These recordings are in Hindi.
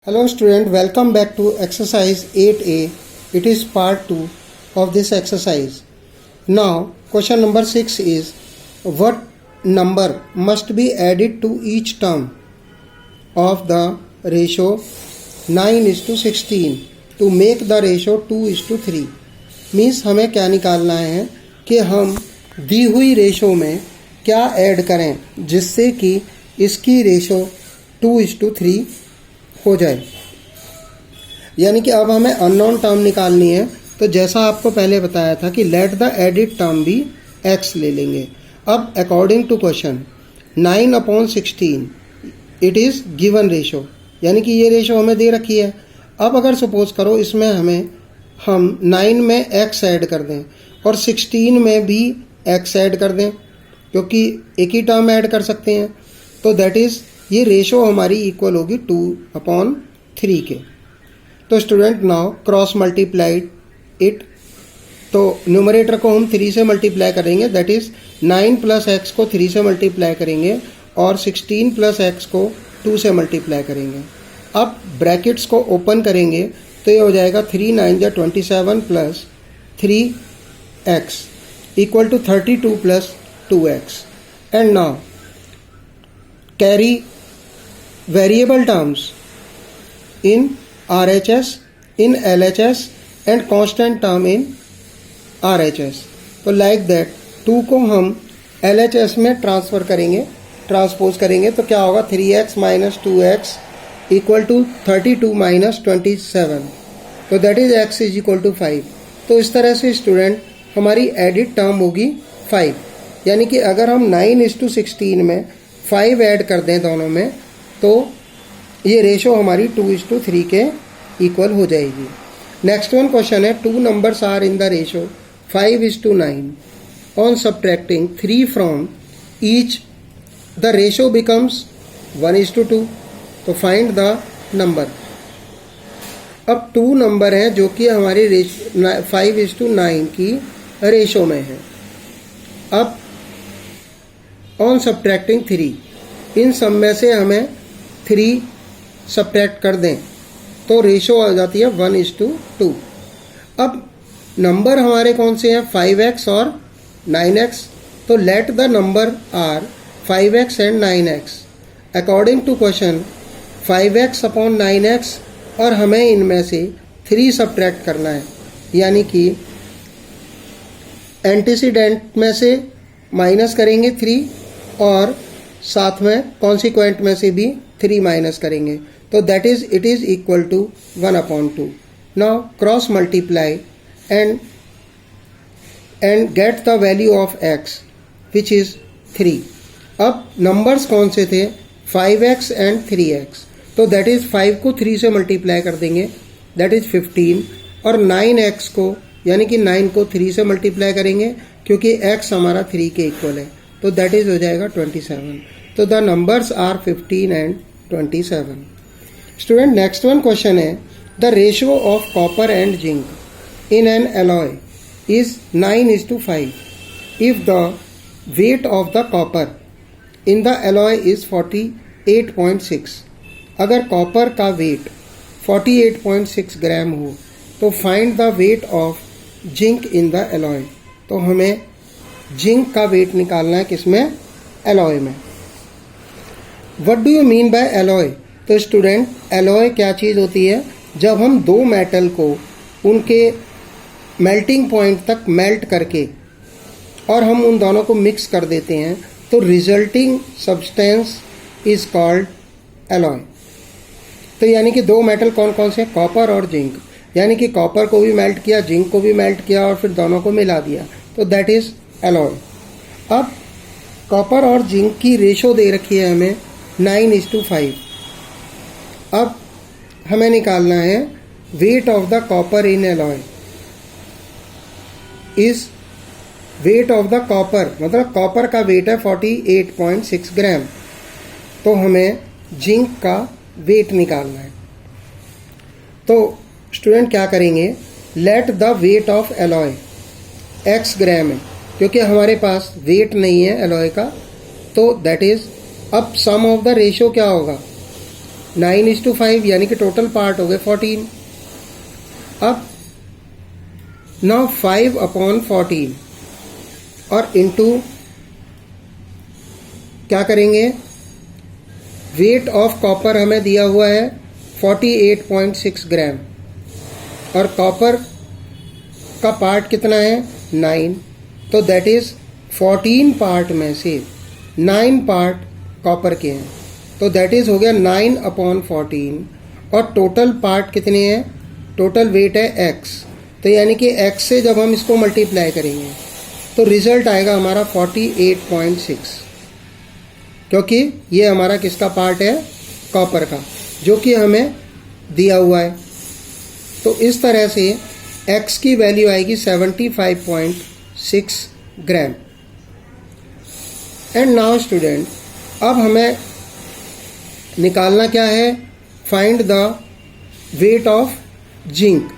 Hello student, welcome back to exercise 8a. It is part 2 of this exercise. Now question number 6 is, what number must be added to each term of the ratio 9:16 to make the ratio 2:3? Means हमें क्या निकालना है कि हम दी हुई रेशो में क्या ऐड करें जिससे कि इसकी रेशो 2:3 हो जाए। यानी कि अब हमें अननोन टर्म निकालनी है, तो जैसा आपको पहले बताया था कि लेट द एडिड टर्म भी x ले लेंगे। अब according to question 9/16 it is given ratio, यानी कि ये रेशो हमें दे रखी है। अब अगर सपोज करो इसमें हम 9 में x ऐड कर दें और 16 में भी x ऐड कर दें, क्योंकि एक ही टर्म ऐड कर सकते हैं, तो दैट इज़ ये रेशो हमारी इक्वल होगी 2/3 के। तो student now cross multiplied it, तो न्यूमरेटर को हम 3 से मल्टीप्लाई करेंगे, दैट इज़ 9 + x को 3 से मल्टीप्लाई करेंगे और 16 + x को 2 से मल्टीप्लाई करेंगे। अब ब्रैकेट्स को ओपन करेंगे तो ये हो जाएगा 3 9 = 27 + 3x equal to 32 + 2x। And now carry variable terms in RHS, in LHS and constant term in RHS। तो like that 2 को हम LHS में ट्रांसपोज करेंगे तो क्या होगा 3x - 2x इक्वल टू 32 - 27, तो दैट इज x = 5। तो इस तरह से स्टूडेंट हमारी एडिड टर्म होगी 5, यानी कि अगर हम 9:16 में 5 ऐड कर दें दोनों में तो ये रेशो हमारी 2:3 के इक्वल हो जाएगी। नेक्स्ट वन क्वेश्चन है, 2 numbers are in the ratio 5:9। On subtracting 3 from each the ratio becomes 1:2। तो फाइंड द नंबर। अब 2 नंबर हैं जो कि हमारी 5:9 की रेशो में है। अब ऑन सब्ट्रैक्टिंग 3, इन सब में से हमें 3 सब्ट्रैक्ट कर दें तो रेशो आ जाती है 1:2। अब नंबर हमारे कौन से हैं, 5x और 9x, तो let the number are 5x and 9x। According to question 5x/9x, और हमें इनमें से 3 सब्ट्रैक्ट करना है, यानी कि एंटीसीडेंट में से माइनस करेंगे 3 और साथ में कॉन्सिक्वेंट में से भी 3 माइनस करेंगे, तो that is it is equal to 1/2। Now cross multiply and get the value of x which is 3। अब नंबर्स कौन से थे, 5x एंड 3x, तो दैट इज 5 को 3 से मल्टीप्लाई कर देंगे, दैट इज 15, और 9x को यानी कि 9 को 3 से मल्टीप्लाई करेंगे क्योंकि x हमारा 3 के इक्वल है, तो दैट इज हो जाएगा 27। तो the numbers are 15 and 27। Student next one question है, the ratio of copper and zinc in an alloy is 9:5 if the weight of the copper in the alloy is 48.6। अगर कॉपर का वेट 48.6 ग्राम हो तो find the weight of zinc in the alloy. तो हमें जिंक का वेट निकालना है किसमें, एलॉय में। What do you mean by alloy? तो स्टूडेंट एलॉय क्या चीज़ होती है, जब हम 2 मेटल को उनके मेल्टिंग पॉइंट तक मेल्ट करके और हम उन दोनों को मिक्स कर देते हैं तो resulting substance is called alloy. तो यानी कि 2 मेटल कौन कौन से, कॉपर और जिंक, यानी कि कॉपर को भी मेल्ट किया, जिंक को भी मेल्ट किया और फिर दोनों को मिला दिया, तो दैट इज एलॉय। अब कॉपर और जिंक की रेशो दे रखी है हमें 9:5। अब हमें निकालना है wait of the copper in alloy is, wait of the copper मतलब कॉपर का वेट है 48.6 ग्राम, तो हमें जिंक का वेट निकालना है। तो स्टूडेंट क्या करेंगे, let the weight of alloy x ग्राम है, क्योंकि हमारे पास वेट नहीं है एलॉय का, तो दैट इज, अब सम ऑफ द रेशो क्या होगा, 9:5 यानी कि टोटल पार्ट हो गए 14। अब नाउ 5/14 और इनटू क्या करेंगे, वेट ऑफ कॉपर हमें दिया हुआ है 48.6 ग्राम और कॉपर का पार्ट कितना है 9, तो दैट इज 14 पार्ट में से 9 पार्ट कॉपर के हैं, तो दैट इज हो गया 9/14 और टोटल पार्ट कितने हैं, टोटल वेट है x, तो यानी कि x से जब हम इसको मल्टीप्लाई करेंगे तो रिजल्ट आएगा हमारा 48.6, क्योंकि ये हमारा किसका पार्ट है, कॉपर का, जो कि हमें दिया हुआ है। तो इस तरह से x की वैल्यू आएगी 75.6 ग्राम। एंड नाउ स्टूडेंट, अब हमें निकालना क्या है, find the weight of zinc.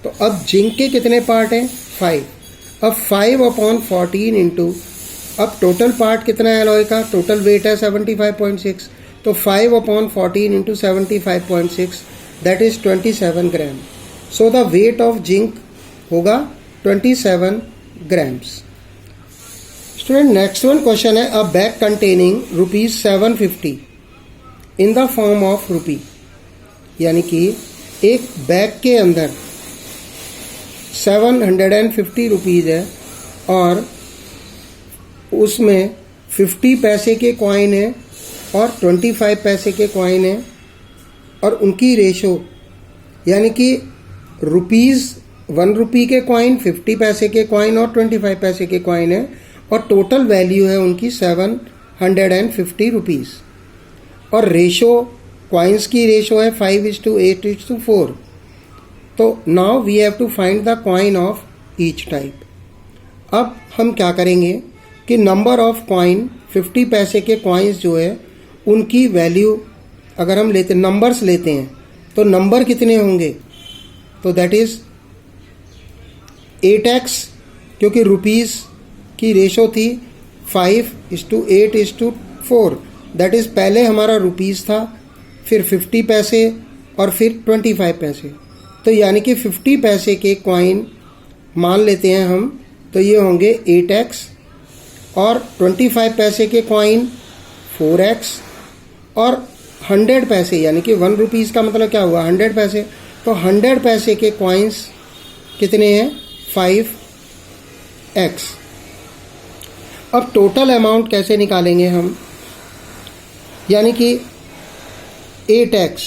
तो अब जिंक के कितने पार्ट हैं, 5। अब 5/14 इंटू, अब टोटल पार्ट कितना है एलॉय का, टोटल वेट है 75.6, तो 5/14 into 75.6 that is 27 gram. So the weight of zinc होगा 27 grams. Student next one question है, a bag containing ₹750 in the form of rupee, यानी कि एक बैग के अंदर 750 रुपीज़ है और उसमें 50 पैसे के कॉइन है और 25 पैसे के कॉइन है और उनकी रेशो, यानी कि ₹1 रुपये के कॉइन, 50 पैसे के कॉइन और 25 पैसे के कॉइन है और टोटल वैल्यू है उनकी 750 रुपीज़ और रेशो, कॉइन्स की रेशो है 5:8:4। तो now we have to find the coin of each type. अब हम क्या करेंगे कि नंबर ऑफ कॉइन, 50 पैसे के कॉइन्स जो है उनकी वैल्यू अगर हम लेते, नंबर्स लेते हैं, तो नंबर कितने होंगे, तो दैट इज 8x, क्योंकि रुपीज़ की रेशो थी 5:8:4, दैट इज़ पहले हमारा रुपीज़ था, फिर 50 पैसे और फिर 25 पैसे, तो यानी कि 50 पैसे के कॉइन मान लेते हैं हम, तो ये होंगे 8x और 25 पैसे के कॉइन 4x और 100 पैसे, यानी कि 1 रुपीज़ का मतलब क्या हुआ 100 पैसे, तो 100 पैसे के कॉइन्स कितने हैं 5x। अब टोटल अमाउंट कैसे निकालेंगे हम, यानी कि 8x,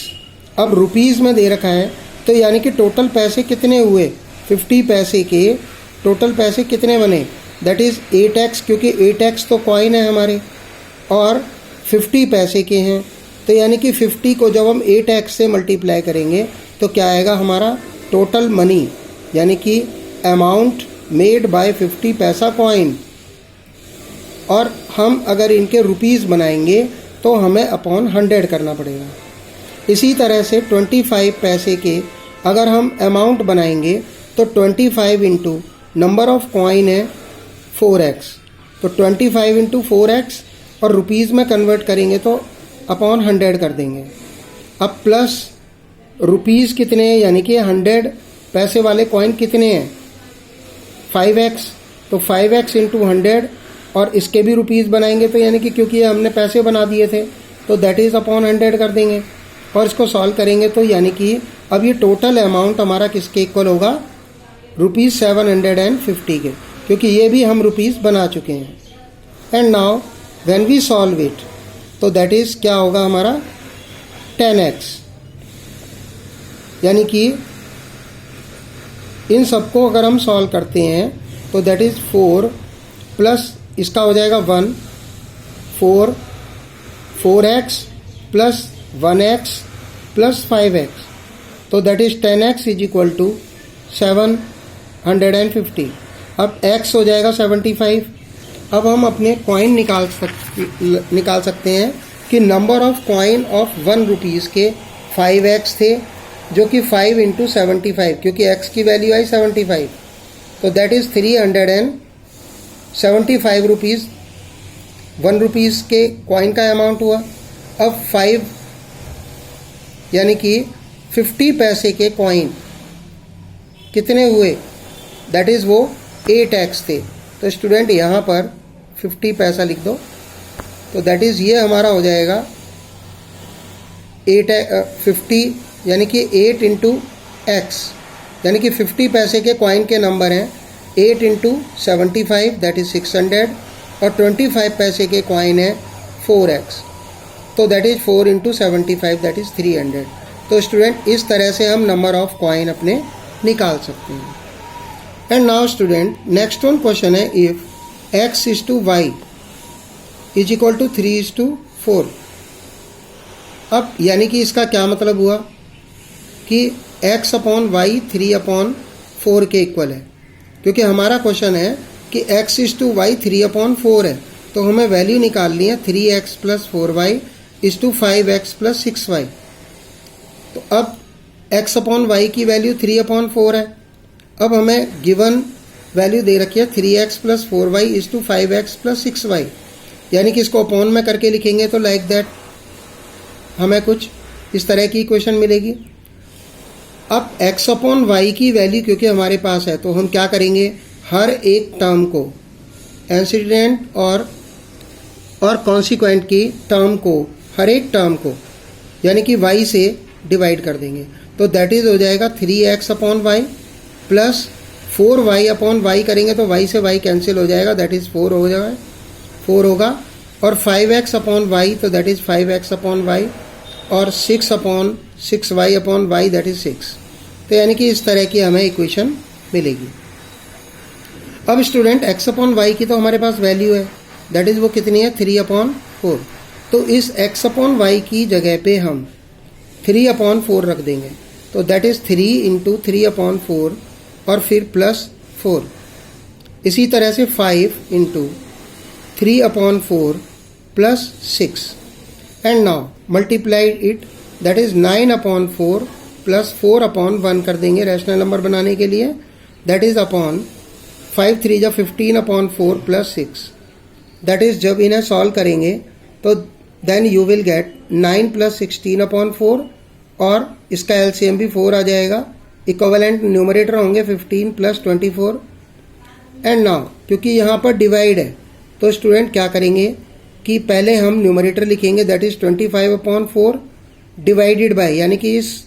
अब रुपीज़ में दे रखा है, तो यानी कि टोटल पैसे कितने हुए, 50 पैसे के टोटल पैसे कितने बने, दैट इज़ 8x, क्योंकि 8x तो कॉइन है हमारे और 50 पैसे के हैं, तो यानी कि 50 को जब हम 8x से मल्टीप्लाई करेंगे तो क्या आएगा हमारा टोटल मनी, यानी कि अमाउंट मेड बाय 50 पैसा कॉइन, और हम अगर इनके रुपीज़ बनाएंगे तो हमें अपॉन 100 करना पड़ेगा। इसी तरह से 25 पैसे के अगर हम अमाउंट बनाएंगे तो 25 इंटू नंबर ऑफ कॉइन है 4x, तो 25 इंटू 4x और रुपीज़ में कन्वर्ट करेंगे तो अपॉन 100 कर देंगे। अब प्लस रुपीज़ कितने हैं, यानी कि 100 पैसे वाले कॉइन कितने हैं 5x, तो 5x इंटू 100 और इसके भी रुपीज़ बनाएंगे, तो यानी कि क्योंकि हमने पैसे बना दिए थे तो दैट इज़ अपॉन 100 कर देंगे और इसको सॉल्व करेंगे, तो यानी कि अब ये टोटल अमाउंट हमारा किसके इक्वल होगा, ₹750 के, क्योंकि ये भी हम रुपीज़ बना चुके हैं। And now when we solve it, तो दैट इज़ क्या होगा हमारा 10x, यानी कि इन सबको अगर हम सॉल्व करते हैं तो दैट इज़ 4 प्लस इसका हो जाएगा 1, 4x plus 1x plus 5x, तो that is 10x is equal to 750। अब x हो जाएगा 75। अब हम अपने कॉइन निकाल सकते हैं कि number of coin of 1 rupees के 5x थे, जो कि 5 इंटू 75, क्योंकि x की वैल्यू आई 75, तो दैट इज़ 375 रुपीज़ 1 रुपीज़ के कॉइन का अमाउंट हुआ। अब 5 यानी कि 50 पैसे के कॉइन कितने हुए, दैट इज़ वो 8x थे। तो स्टूडेंट यहाँ पर 50 पैसा लिख दो, तो दैट इज़ ये हमारा हो जाएगा 50 यानी कि 8 इंटू एक्स, यानी कि 50 पैसे के कॉइन के नंबर हैं 8 इंटू 75 दैट इज़ 600 और 25 पैसे के कॉइन है 4x, तो that is 4 into 75 that is 300। तो स्टूडेंट इस तरह से हम नंबर ऑफ कॉइन अपने निकाल सकते हैं। And now student next one question है, if x is to Y is equal to 3:4। अब यानी कि इसका क्या मतलब हुआ कि x अपॉन वाई 3/4 के इक्वल है, क्योंकि हमारा क्वेश्चन है कि x इज टू वाई 3/4 है, तो हमें वैल्यू निकालनी है 3x plus 4y is to 5x plus 6y। तो अब x अपॉन वाई की वैल्यू 3/4 है। अब हमें गिवन वैल्यू दे रखी है 3x plus 4y is to 5x plus 6y, यानी कि इसको अपॉन में करके लिखेंगे तो लाइक दैट हमें कुछ इस तरह की इक्वेशन मिलेगी। अब x अपॉन वाई की वैल्यू क्योंकि हमारे पास है, तो हम क्या करेंगे, हर एक टर्म को, एंसीडेंट और कॉन्सिक्वेंट की टर्म को, हर एक टर्म को यानी कि y से डिवाइड कर देंगे। तो दैट इज हो जाएगा 3x upon y plus 4y upon y करेंगे तो y से y कैंसिल हो जाएगा, दैट इज़ 4 हो जाएगा, 4 होगा। और 5x अपॉन वाई तो that is 5x upon y और 6 upon 6y upon y that is 6। तो यानी कि इस तरह की हमें इक्वेशन मिलेगी। अब स्टूडेंट x अपॉन वाई की तो हमारे पास वैल्यू है, दैट इज़ वो कितनी है 3/4। तो इस x अपॉन वाई की जगह पे हम 3/4 रख देंगे, तो दैट इज़ 3 इंटू 3/4 और फिर प्लस 4। इसी तरह से 5 into 3/4 plus 6 and now multiplied it, that is 9/4 plus 4/1 कर देंगे रैशनल नंबर बनाने के लिए, दैट इज़ अपॉन 5 3 जा 15/4 प्लस 6। दैट इज़ जब इन्हें सॉल्व करेंगे तो then you will get 9 plus 16/4 और इसका एलसीएम भी 4 आ जाएगा। इक्विवेलेंट न्यूमरेटर होंगे 15 प्लस 24। एंड नाउ क्योंकि यहाँ पर डिवाइड है तो स्टूडेंट क्या करेंगे कि पहले हम न्यूमरेटर लिखेंगे दैट इज़ 25/4 डिवाइडेड बाय, यानी कि इस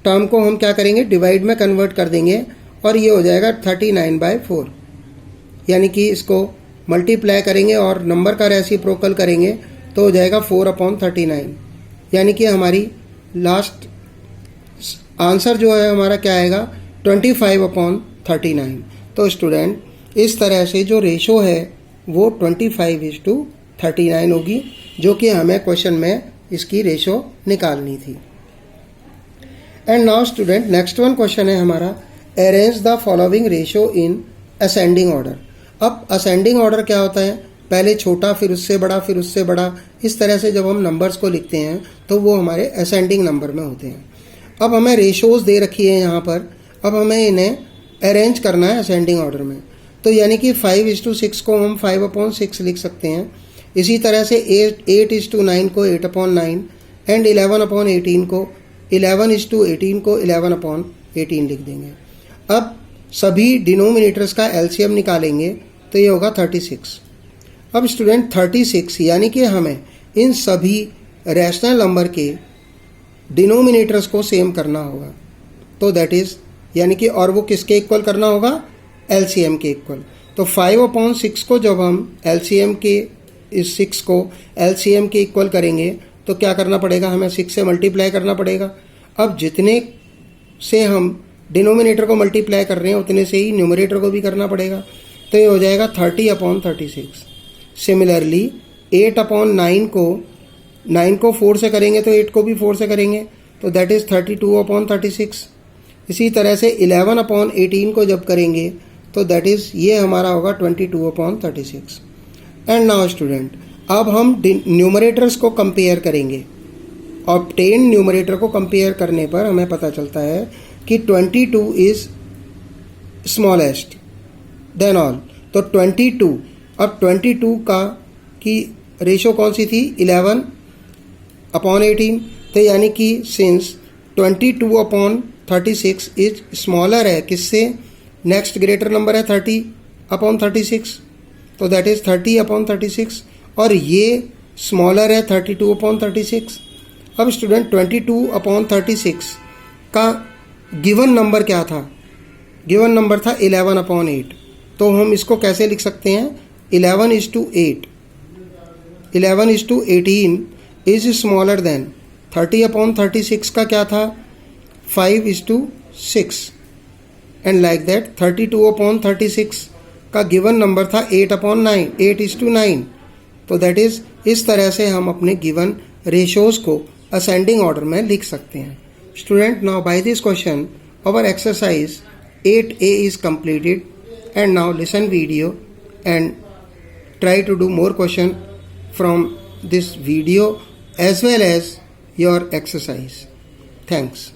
टर्म को हम क्या करेंगे डिवाइड में कन्वर्ट कर देंगे और ये हो जाएगा 39/4, यानी कि इसको मल्टीप्लाई करेंगे और नंबर का रेसिप्रोकल करेंगे तो हो जाएगा 4/39, यानी कि हमारी लास्ट आंसर जो है हमारा क्या आएगा 25/39। तो स्टूडेंट इस तरह से जो रेशो है वो 25:39 होगी, जो कि हमें क्वेश्चन में इसकी रेशो निकालनी थी। And now student next one question है हमारा, arrange the following ratio in ascending order. अब असेंडिंग ऑर्डर क्या होता है, पहले छोटा फिर उससे बड़ा फिर उससे बड़ा, इस तरह से जब हम नंबर्स को लिखते हैं तो वो हमारे असेंडिंग नंबर में होते हैं। अब हमें रेशोज़ दे रखी है यहाँ पर, अब हमें इन्हें अरेंज करना है असेंडिंग ऑर्डर में, तो यानी कि 5:6 को हम 5/6 लिख सकते हैं। इसी तरह से 8:9 को 8/9 एंड 11/18 को 11:18 को 11/18 लिख देंगे। अब सभी डिनोमिनेटर्स का एलसीएम निकालेंगे तो ये होगा 36। अब स्टूडेंट 36 यानी कि हमें इन सभी रैशनल नंबर के डिनोमिनेटर्स को सेम करना होगा, तो दैट इज़ यानी कि और वो किसके इक्वल करना होगा एलसीएम के इक्वल। तो 5/6 को जब हम एलसीएम के इस 6 को एलसीएम के इक्वल करेंगे तो क्या करना पड़ेगा, हमें 6 से मल्टीप्लाई करना पड़ेगा। अब जितने से हम डिनोमिनेटर को मल्टीप्लाई कर रहे हैं उतने से ही न्यूमरेटर को भी करना पड़ेगा, तो ये हो जाएगा 30/36। सिमिलरली 8/9 को 9 को 4 से करेंगे तो 8 को भी 4 से करेंगे, तो दैट इज़ 32/36। इसी तरह से 11/18 को जब करेंगे तो दैट इज़ ये हमारा होगा 22/36। एंड नाउ स्टूडेंट अब हम न्यूमरेटर्स को कंपेयर करेंगे। ऑब्टेन न्यूमरेटर को कंपेयर करने पर हमें पता चलता है कि 22 इज़ स्मॉलेस्ट देन ऑल। तो 22, अब 22 का की रेशो कौन सी थी 11/18, तो तो यानी कि सिंस 22/36 इज स्मॉलर है किससे, नेक्स्ट ग्रेटर नंबर है 30/36, तो दैट इज 30/36, और ये स्मॉलर है 32/36। अब स्टूडेंट 22/36 का गिवन नंबर क्या था, गिवन नंबर था 11/8, तो हम इसको कैसे लिख सकते हैं, 11:8, 11:18 इज स्मॉलर देन 30/36 का क्या था 5:6, एंड लाइक दैट 32/36 का गिवन नंबर था 8/9, तो दैट इज इस तरह से हम अपने गिवन रेशोज को असेंडिंग ऑर्डर में लिख सकते हैं। Student, now by this question our exercise 8A is completed, and now listen video and try to do more question from this video as well as your exercise. Thanks.